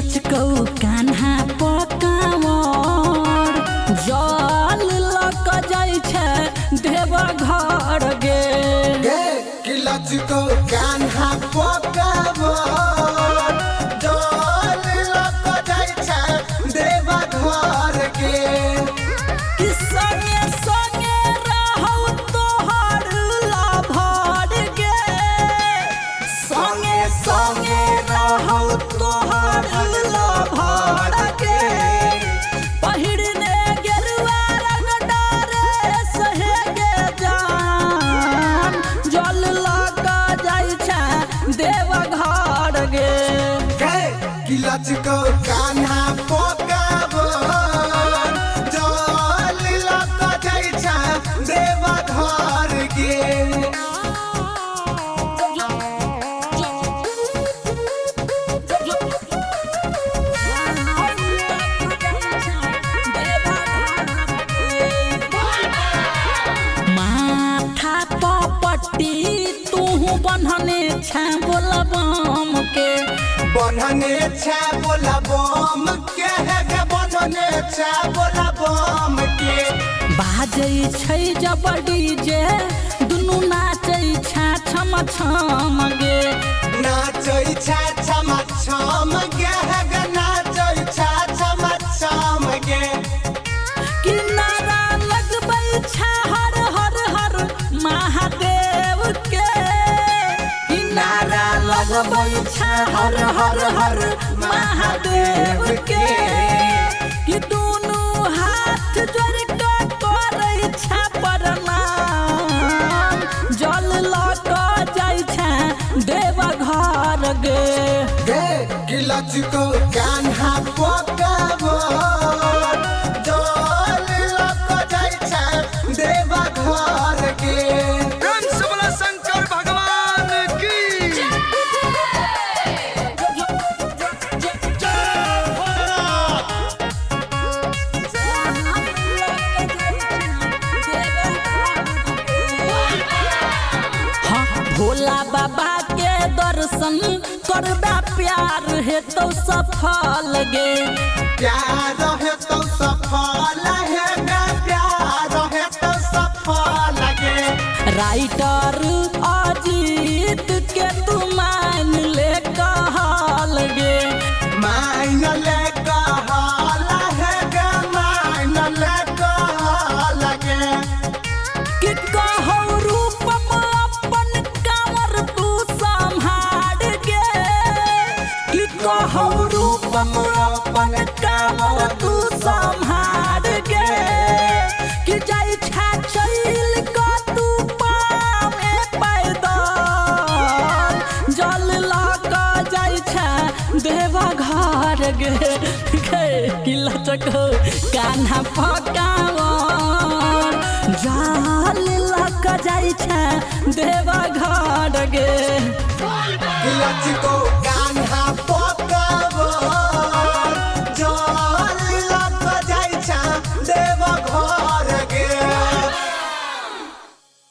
लचकौ कान्हा पकावर जल लक जाइ छै देवा घर गे कि लचकौ कान्हा पकावर जल लक जाइ छै देवा घर गे कि संगे संगे रहौ तोहर लाभर गे संगे संगे रहौ तोहर लाभर गे पहिरने गेरुआ रंग डारे सहे गे जान जल लक जाइ छै देवा घर गे कि लचकौ कान्हा पकावर जल लक जाइ छै देवा घर गे माथा पपट्टी तू बन्हने छै बोलबम के बन्हने छै बोलबम के गे बन्हने छै बोलबम के बाजै छै जब डीजे दुनू नाचै छै छम छम गे नाचै छै छम छम गे नाचै छै छम छम गे कि नारा लगबै छै हर हर हर महादेव के कि नारा लगबै छै हर हर हर महादेव के कि दुनू हाथ जोड़ के करै छै प्रणाम जल लक जाइ छै देवा घर गे कि लचकौ कान्हा पकावर जल लक जाइ छै देवा घर गे शंकर भगवान की भोला बाबा के दर्शन करबा प्यार हेतौ सफल गे प्यार हेतौ सफल है प्यार हेतौ सफल गे राइटर अजीत के तू मान ले कहल गे मान ले कहल है गे मान ले कहल गे कि कहौ रूपम अपन कांवर तू संभाल गे कि कहौ रूपम अपन कांवर तू संभाल गे कि जाइ छै चल क तू पावे पैदल जल लक जाइ छै देवा घर गे कि लचकौ कान्हा पकावर जल लक जाइ छै देवा घर गे।